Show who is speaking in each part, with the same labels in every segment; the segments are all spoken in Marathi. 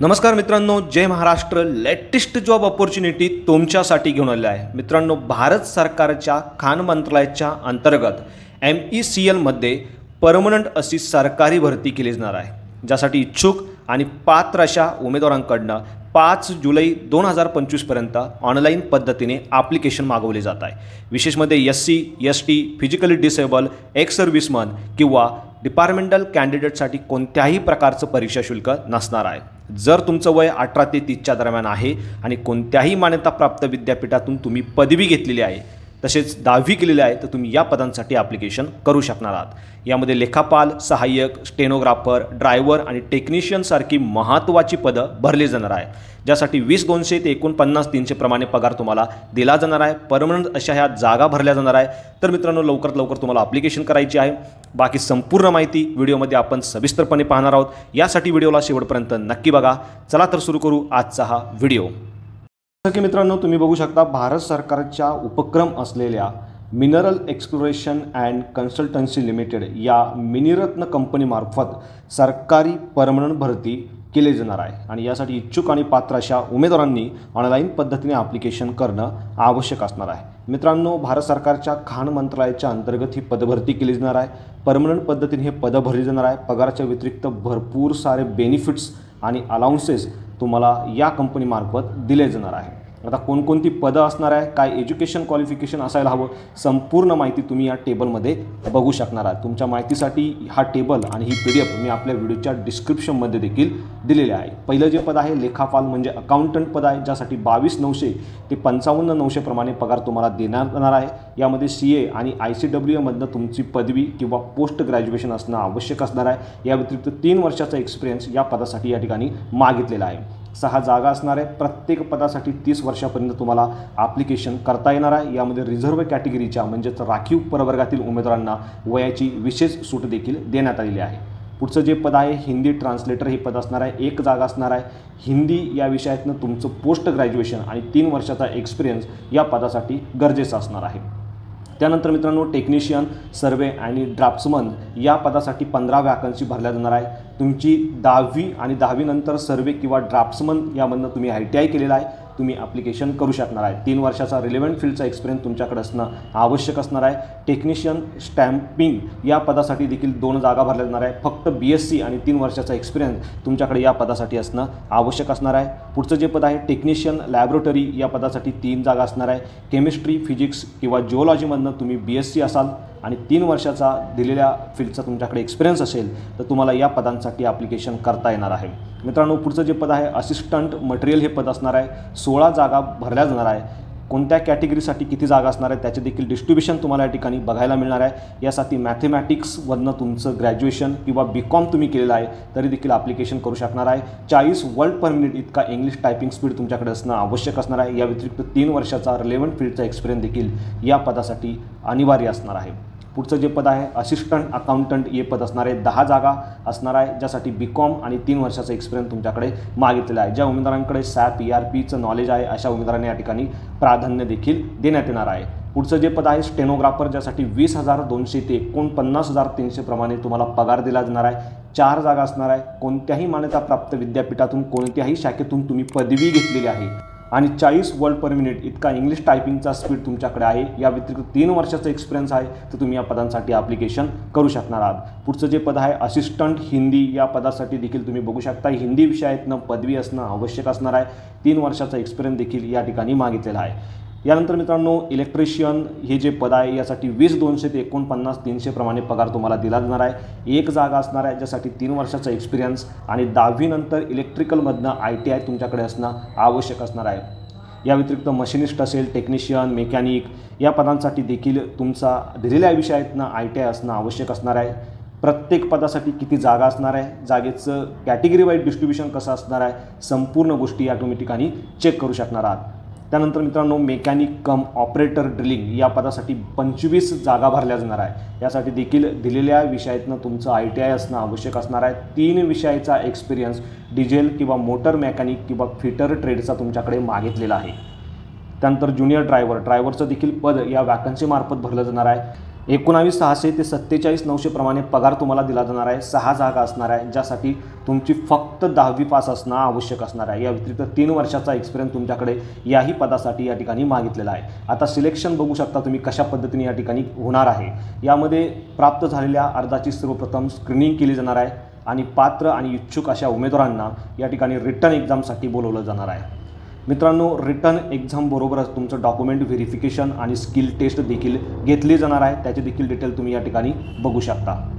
Speaker 1: नमस्कार मित्रांनो, जय महाराष्ट्र. लेटेस्ट जॉब अपॉर्च्युनिटी तुमच्यासाठी घेऊन आले आहे. मित्रांनो, भारत सरकारच्या खाण मंत्रालयाच्या अंतर्गत MECL परमनंट अशी सरकारी भरती केली जाणार आहे, ज्यासाठी इच्छुक आणि पात्र अशा उमेदवारांकडून 5 जुलै 2025 पर्यंत ऑनलाईन पद्धतीने ॲप्लिकेशन मागवले जात आहे. विशेष SC, ST, physically disable, x serviceman किंवा डिपार्टमेंटल कॅन्डिडेटसाठी कोणत्याही प्रकारचं परीक्षा शुल्क नसणार आहे. जर तुमचं वय 18 ते 30च्या दरम्यान आहे आणि कोणत्याही मान्यताप्राप्त विद्यापीठातून तुम्ही पदवी घेतलेली आहे, तसेच 10वी केलेली आहे, तर तुम्ही या पदांसाठी ॲप्लिकेशन करू शकणार आहात. यामध्ये लेखापाल, सहाय्यक, स्टेनोग्राफर, ड्रायव्हर आणि टेक्निशियनसारखी महत्त्वाची पदं भरली जाणार आहे, ज्यासाठी 20,200 ते 49,300 प्रमाणे पगार तुम्हाला दिला जाणार आहे. परमनंट अशा ह्या जागा भरल्या जाणार आहे. तर मित्रांनो, लवकरात लवकर तुम्हाला ॲप्लिकेशन करायची आहे. बाकी संपूर्ण माहिती व्हिडिओमध्ये आपण सविस्तरपणे पाहणार आहोत. यासाठी व्हिडिओला शेवटपर्यंत नक्की बघा. चला तर सुरू करू आजचा हा व्हिडिओ. जसं की मित्रांनो, तुम्ही बघू शकता, भारत सरकारच्या उपक्रम असलेल्या mineral exploration and consultancy limited या मिनिरत्न कंपनीमार्फत सरकारी परमनंट भरती केली जाणार आहे आणि यासाठी इच्छुक आणि पात्र अशा उमेदवारांनी ऑनलाईन पद्धतीने ॲप्लिकेशन करणं आवश्यक असणार आहे. मित्रांनो, भारत सरकारच्या खाण मंत्रालयाच्या अंतर्गत ही पदभरती केली जाणार आहे. परमनंट पद्धतीने हे पदं भरली जाणार आहे. पगाराच्या व्यतिरिक्त भरपूर सारे बेनिफिट्स आणि अलाउन्सेस तुम्हाला या कंपनीमार्फत दिले जाणार आहे. आता कोणकोणती पदं असणार आहे, काय एज्युकेशन क्वालिफिकेशन असायला हवं, संपूर्ण माहिती तुम्ही या टेबलमध्ये बघू शकणार आहात. तुमच्या माहितीसाठी हा टेबल आणि ही PDF मी आपल्या व्हिडिओच्या डिस्क्रिप्शनमध्ये देखील दिलेले आहे. पहिलं जे पद आहे लेखापाल म्हणजे अकाउंटंट पद आहे, ज्यासाठी 22,900 ते 55,900 प्रमाणे पगार तुम्हाला देण्यात येणार आहे. यामध्ये CA आणि ICWA तुमची पदवी किंवा पोस्ट ग्रॅज्युएशन असणं आवश्यक असणार आहे. या व्यतिरिक्त 3 वर्षाचा एक्सपिरियन्स या पदासाठी या ठिकाणी मागितलेला आहे. 6 जागा असणार आहे. प्रत्येक पदासाठी 30 वर्षापर्यंत तुम्हाला ॲप्लिकेशन करता येणार आहे. यामध्ये रिझर्व्ह कॅटेगरीच्या म्हणजेच राखीव प्रवर्गातील उमेदवारांना वयाची विशेष सूट देखील देण्यात आलेली आहे. पुढचं जे पद आहे हिंदी ट्रान्सलेटर हे पद असणार आहे. 1 जागा असणार आहे. हिंदी या विषयातनं तुमचं पोस्ट ग्रॅज्युएशन आणि 3 वर्षाचा एक्सपिरियन्स या पदासाठी गरजेचं असणार आहे. त्यानंतर मित्रांनो, टेक्निशियन, सर्वे आणि ड्राफ्ट्समन या पदासाठी 15 वॅकन्सी भरल्या जाणार आहे. तुमची 10वी आणि 10वी नंतर सर्वे किंवा ड्राफ्ट्समन यामधनं तुम्ही ITI केलेला आहे, तुम्ही ॲप्लिकेशन करू शकणार आहे. 3 वर्षाचा रिलेव्हंट फील्डचा एक्सपिरियन्स तुमच्याकडे असणं आवश्यक असणार आहे. टेक्निशियन स्टॅम्पिंग या पदासाठी देखील 2 जागा भरल्या जाणार आहे. फक्त BSc आणि 3 वर्षाचा एक्सपिरियन्स तुमच्याकडे या पदासाठी असणं आवश्यक असणार आहे. पुढचं जे पद आहे टेक्निशियन लॅबोरेटरी या पदासाठी 3 जागा असणार आहे. केमिस्ट्री, फिजिक्स किंवा जिओलॉजीमधनं तुम्ही BSc असाल आणि 3 वर्षाचा दिलेल्या फील्डचा तुमच्याकडे एक्सपिरियन्स असेल तर तुम्हाला या पदांसाठी ॲप्लिकेशन करता येणार आहे. मित्रांनो, पुढचं जे पद आहे असिस्टंट मटेरियल हे पद असणार आहे. 16 जागा भरल्या जाणार आहे. कोणत्या कॅटेगरीसाठी किती जागा असणार आहे त्याचे देखील डिस्ट्रीब्युशन तुम्हाला या ठिकाणी बघायला मिळणार आहे. यासाठी मॅथमॅटिक्समधनं तुमचं ग्रॅज्युएशन किंवा BCom तुम्ही केलेलं आहे तरी देखील ॲप्लिकेशन करू शकणार आहे. 40 वर्ड पर मिनिट इतका इंग्लिश टायपिंग स्पीड तुमच्याकडे असणं आवश्यक असणार आहे. या व्यतिरिक्त 3 वर्षाचा रिलेव्हंट फील्डचा एक्सपिरियन्स देखील या पदासाठी अनिवार्य असणार आहे. पुढचं जे पद आहे असिस्टंट अकाउंटंट हे पद असणार आहे. 10 जागा असणार आहे, ज्यासाठी BCom आणि 3 वर्षाचा एक्सपिरियन्स तुमच्याकडे मागितलेला आहे. ज्या उमेदवारांकडे SAP ERPचं नॉलेज आहे अशा उमेदवारांना या ठिकाणी प्राधान्य देखील देण्यात येणार आहे. पुढचं जे पद आहे स्टेनोग्राफर, ज्यासाठी 20,200 ते 49,300 प्रमाणे तुम्हाला पगार दिला जाणार आहे. 4 जागा असणार आहे. कोणत्याही मान्यताप्राप्त विद्यापीठातून कोणत्याही शाखेतून तुम्ही पदवी घेतलेली आहे आणि 40 वर्ड पर मिनिट इतका इंग्लिश टायपिंगचा स्पीड तुमच्याकडे आहे. या व्यतिरिक्त 3 वर्षाचा एक्सपिरियन्स आहे तर तुम्ही या पदांसाठी ॲप्लिकेशन करू शकणार आहात. पुढचं जे पद आहे असिस्टंट हिंदी या पदासाठी देखील तुम्ही बघू शकता हिंदी विषयातनं पदवी असणं आवश्यक असणार आहे. 3 वर्षाचा एक्सपिरियन्स देखील या ठिकाणी मागितलेला आहे. यानंतर मित्रांनो, इलेक्ट्रिशियन हे जे पद आहे यासाठी 20,200 ते 49,300 प्रमाणे पगार तुम्हाला दिला जाणार आहे. 1 जागा असणार आहे, ज्यासाठी 3 वर्षाचा एक्सपिरियन्स आणि 10वी नंतर इलेक्ट्रिकलमधनं ITI तुमच्याकडे असणं आवश्यक असणार आहे. या व्यतिरिक्त मशिनिस्ट असेल, टेक्निशियन, मेकॅनिक या पदांसाठी देखील तुमचा दिलेल्या विषयातनं ITI असणं आवश्यक असणार आहे. प्रत्येक पदासाठी किती जागा असणार आहे, जागेचं कॅटेगरी वाईज डिस्ट्रीब्युशन कसं असणार आहे, संपूर्ण गोष्टी या तुम्ही ठिकाणी चेक करू शकणार आहात. त्यानंतर मित्रांनो, मेकॅनिक कम ऑपरेटर ड्रिलिंग या पदासाठी 25 जागा भरल्या जाणार आहे. यासाठी देखील दिलेल्या विषयातनं तुमचं ITI असणं आवश्यक असणार आहे. 3 विषयाचा एक्सपिरियन्स डिझेल किंवा मोटर मेकॅनिक किंवा फिटर ट्रेडचा तुमच्याकडे मागितलेला आहे. त्यानंतर ज्युनियर ड्रायव्हरचं देखील पद या वॅकन्सीमार्फत भरलं जाणार आहे. 19,600 ते 47,900 प्रमाणे पगार तुम्हाला दिला जाणार आहे. 6 जागा असणार आहे, ज्यासाठी तुमची फक्त 10वी पास असणं आवश्यक असणार आहे. या व्यतिरिक्त 3 वर्षाचा एक्सपिरियन्स तुमच्याकडे याही पदासाठी या ठिकाणी मागितलेला आहे. आता सिलेक्शन बघू शकता तुम्ही कशा पद्धतीने या ठिकाणी होणार आहे. यामध्ये प्राप्त झालेल्या अर्जाची सर्वप्रथम स्क्रीनिंग केली जाणार आहे आणि पात्र आणि इच्छुक अशा उमेदवारांना या ठिकाणी रिटर्न एक्झामसाठी बोलवलं जाणार आहे. मित्रांनो, रिटर्न एक्झामबरोबरच तुमचं डॉक्युमेंट व्हेरिफिकेशन आणि स्किल टेस्ट देखील घेतली जाणार आहे. त्याचे देखील डिटेल तुम्ही या ठिकाणी बघू शकता.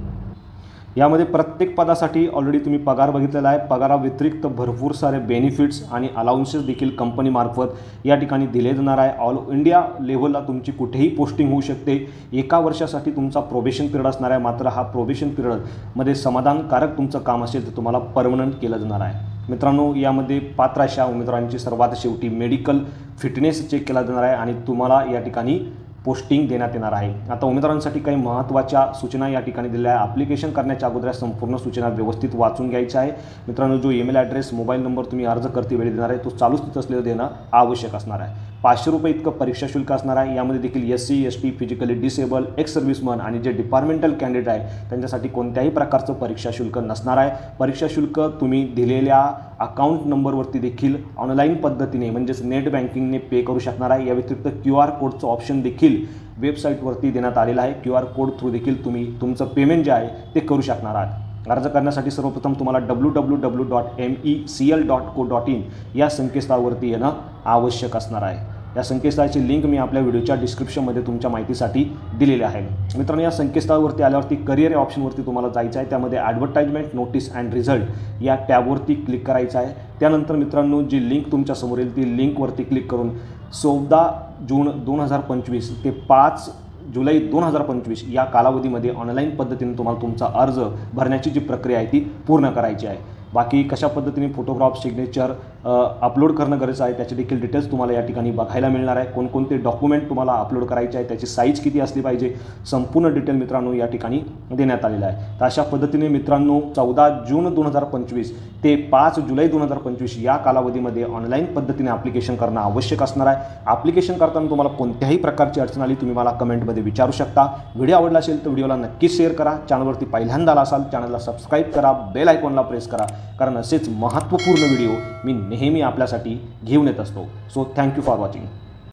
Speaker 1: यामध्ये प्रत्येक पदासाठी ऑलरेडी तुम्ही पगार बघितलेला आहे. पगाराव्यतिरिक्त भरपूर सारे बेनिफिट्स आणि अलाउन्सेस देखील कंपनीमार्फत या ठिकाणी दिले जाणार आहे. ऑल इंडिया लेव्हलला तुमची कुठेही पोस्टिंग होऊ शकते. 1 वर्षासाठी तुमचा प्रोबेशन पिरियड असणार आहे. मात्र हा प्रोबेशन पिरियडमध्ये समाधानकारक तुमचं काम असेल तर तुम्हाला परमनंट केलं जाणार आहे. मित्रांनो, यामध्ये पात्र अशा उमेदवारांची सर्वात शेवटी मेडिकल फिटनेस चेक केला जाणार आहे आणि तुम्हाला या ठिकाणी पोस्टिंग देण्यात येणार आहे. आता उमेदवारांसाठी काही महत्त्वाच्या सूचना या ठिकाणी दिल्या आहे. ॲप्लिकेशन करण्याच्या अगोदर संपूर्ण सूचना व्यवस्थित वाचून घ्यायच्या आहे. मित्रांनो, जो ईमेल ॲड्रेस, मोबाईल नंबर तुम्ही अर्ज करते वेळी देणार आहे तो चालू स्थितीत असलेलं देणं आवश्यक असणार आहे. 500 रुपये इतकं परीक्षा शुल्क असणार आहे. यामध्ये देखील SC, ST, physically disable, x serviceman आणि जे डिपार्टमेंटल कॅन्डिडेट आहे त्यांच्यासाठी कोणत्याही प्रकारचं परीक्षा शुल्क नसणार आहे. परीक्षा शुल्क तुम्ही दिलेल्या अकाउंट नंबरवरती देखील ऑनलाईन पद्धतीने म्हणजेच नेट बँकिंगने पे करू शकणार आहे. या व्यतिरिक्त QR कोडचं ऑप्शन देखील वेबसाईटवरती देण्यात आलेलं आहे. QR कोड थ्रू देखील तुम्ही तुमचं पेमेंट जे आहे ते करू शकणार आहात. अर्ज करण्यासाठी सर्वप्रथम तुम्हाला www.mecl.co.in या संकेतस्थळावरती येणं आवश्यक असणार आहे. या संकेतस्थळाची लिंक मी आपल्या व्हिडिओच्या डिस्क्रिप्शनमध्ये तुमच्या माहितीसाठी दिलेली आहे. मित्रांनो, या संकेतस्थळावरती आल्यावरती करिअर या ऑप्शनवरती तुम्हाला जायचं आहे. त्यामध्ये ॲडव्हर्टाइजमेंट, नोटीस अँड रिझल्ट या टॅबवरती क्लिक करायचं आहे. त्यानंतर मित्रांनो, जी लिंक तुमच्यासमोर येईल ती लिंकवरती क्लिक करून 14 जून 2025 ते 5 जुलै 2025 या कालावधीमध्ये ऑनलाईन पद्धतीने तुम्हाला तुमचा अर्ज भरण्याची जी प्रक्रिया आहे ती पूर्ण करायची आहे. बाकी कशा पद्धतीने फोटोग्राफ, सिग्नेचर अपलोड करणं गरजेचं आहे त्याचे देखील डिटेल्स तुम्हाला या ठिकाणी बघायला मिळणार आहे. कोणकोणते डॉक्युमेंट तुम्हाला अपलोड करायचे आहे, त्याची साईज किती असली पाहिजे, संपूर्ण डिटेल मित्रांनो या ठिकाणी देण्यात आलेलं आहे. तर अशा पद्धतीने मित्रांनो 14 जून 2025 ते 5 जुलै 2025 या कालावधीमध्ये ऑनलाईन पद्धतीने ॲप्लिकेशन करणं आवश्यक असणार आहे. ॲप्लिकेशन करताना तुम्हाला कोणत्याही प्रकारची अडचण आली तुम्ही मला कमेंटमध्ये विचारू शकता. व्हिडिओ आवडला असेल तर व्हिडिओला नक्की शेअर करा. चॅनलवरती पहिल्यांदा आला असाल चॅनलला सबस्क्राईब करा, बेल आयकॉनला प्रेस करा, कारण असेच महत्त्वपूर्ण व्हिडिओ मी नेहमी आपल्यासाठी घेऊन येत असतो. So thank you for watching.